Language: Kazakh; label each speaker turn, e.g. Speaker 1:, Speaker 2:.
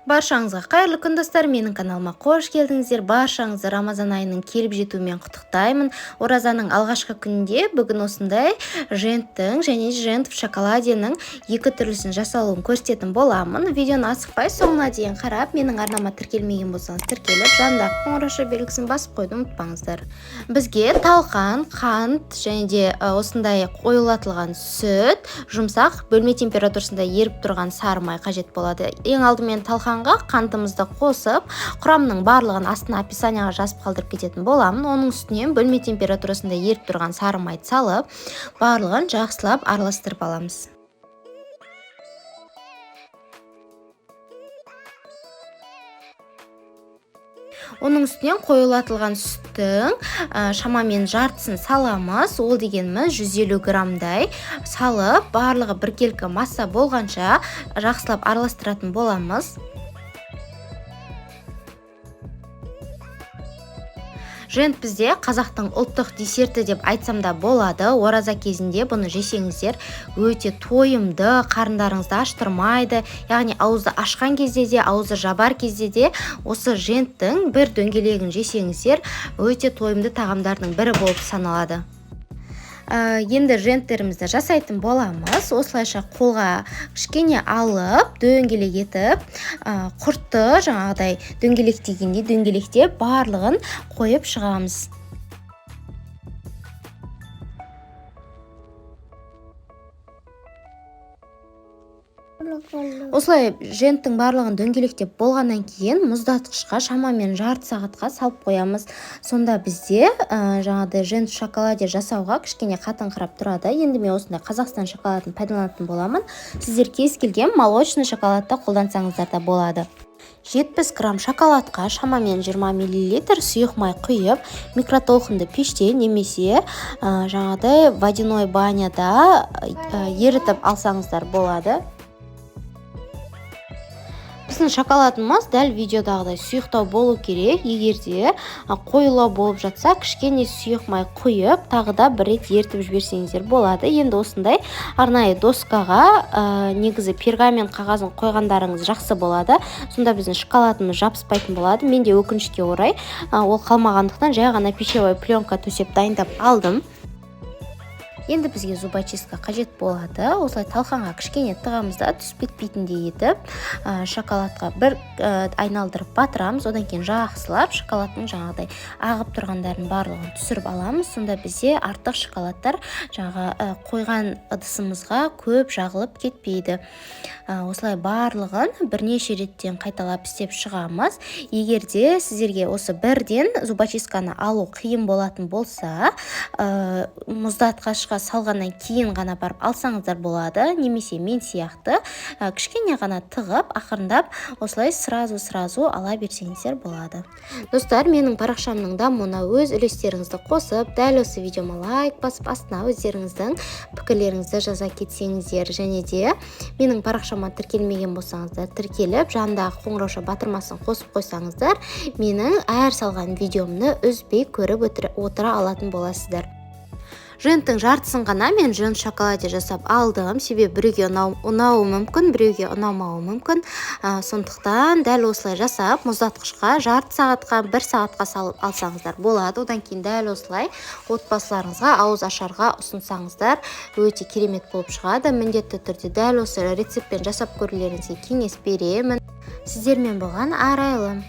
Speaker 1: Баршаңызға қайырлы күн достар, менің каналыма қош келдіңіздер. Баршаңызды Рамазан айының келіп жетуімен құттықтаймын. Оразаның алғашқы күнінде бүгін осындай женттің және жент в шоколаденің екі түрлісін жасалуын көрсететін боламын. Видеоны асықпай соңына дейін қарап, менің арнама тіркелмеген болсаңыз тіркеліп, жанындағы қоңырауша белгісін басып қойды ұмытпаңыздар. Бізге талқан, қант және де осындай қойылатылған сүт, жұмсақ, бөлме температурасында еріп тұрған сары май қажет болады. Ең алдымен талқанға қантымызды қосып, құрамының барлығын астына описанияға жазып қалдырып кететін боламын. Оның үстінен бөлме температурасында еріп тұрған сары майды салып, барлығын жақсылап араластырып аламыз. Оның үстінен қойылатылған сүттің шамамен жартысын саламыз. Ол дегеніміз 150 граммдай салып, барлығы біркелкі масса болғанша жақсылап араластыратын боламыз. Жент бізде қазақтың ұлттық десерті деп айтсам да болады. Ораза кезінде бұны жесеңіздер өте тойымды, қарындарыңызды аштырмайды. Яғни ауызды ашқан кезде де, ауызды жабар кезде де осы женттің бір дөңгелегін жесеңіздер өте тойымды тағамдардың бірі болып саналады. Енді женттерімізді жасайтын боламыз. Осылайша қолға кішкене алып, дөңгелек етіп, құртты жаңағыдай дөңгелектегенде дөңгелектеп барлығын қойып шығамыз. Осылай женттің барлығын дөңгелектеп болғаннан кейін мұздатқышқа шамамен жарты сағатқа салып қоямыз. Сонда бізде жаңағыдай жент в шоколаде жасауға кішкене қатыңқырап тұрады. Енді мен осындай Қазақстан шоколадын пайдаланатын боламын. Сіздер кез келген молочный шоколадты қолдансаңыздар да болады. 70 грамм шоколадқа шамамен 20 мл сұйық май құйып, микротолқынды пеште немесе жаңағыдай водяной баняда ерітіп алсаңыздар болады. Біздің шоколадымыз дәл видеодағыдай сұйықтау болу керек. Егерде қоюлау болып жатса, кішкене сұйық май құйып, тағы да бір рет ертіп жіберсеңіздер болады. Енді осындай арнайы доскаға негізі пергамент қағазын қойғандарыңыз жақсы болады. Сонда біздің шоколадымыз жабыспайтын болады. Менде өкінішке орай ол қалмағандықтан жай ғана пищевой пленка төсеп дайындап алдым. Енді бізге зубочистка қажет болады. Осылай талқанға кішкене тығамыз да түсіп кетпейтіндей етіп, шоколадқа бір айналдырып батырамыз. Одан кейін жақсылап шоколадтың жаңағыдай ағып тұрғандарын барлығын түсіріп аламыз. Сонда бізде артық шоколадтар қойған ыдысымызға көп жағылып кетпейді. Осылай барлығын бірнеше реттен қайталап істеп шығамыз. Егерде сіздерге осы бірден зубочистканы алу қиын болатын болса, мұздатқышқа салғаннан кейін ғана барып алсаңыздар болады. Немесе мен сияқты кішкене ғана тығып, ақырындап осылай сразу ала берсеңіздер болады. Достар, менің парақшамның дамуына өз үлестеріңізді қосып, дәл осы видеома лайк басып, астына өздеріңіздің пікірлеріңізді жаза кетсеңіздер, және де менің парақшама тіркелмеген болсаңыздар тіркеліп, жанындағы қоңырауша батырмасын қосып қойсаңыздар, менің әр салған видеомны үзбей көріп отыра алатын боласыздар. Женттің жартысын ғана мен жент шоколаде жасап алдым. Себебі біреуге ұнауы мүмкін, біреуге ұнамауы мүмкін. Сондықтан дәл осылай жасап, мұздатқышқа жарты сағатқа, 1 сағатқа салып алсаңыздар болады. Одан кейін дәл осылай отбасыларыңызға, ауыз ашарға ұсынсаңыздар өте керемет болып шығады. Міндетті түрде дәл осы рецептпен жасап көрулеріңізге кеңес беремін. Сіздермен болған арайлым.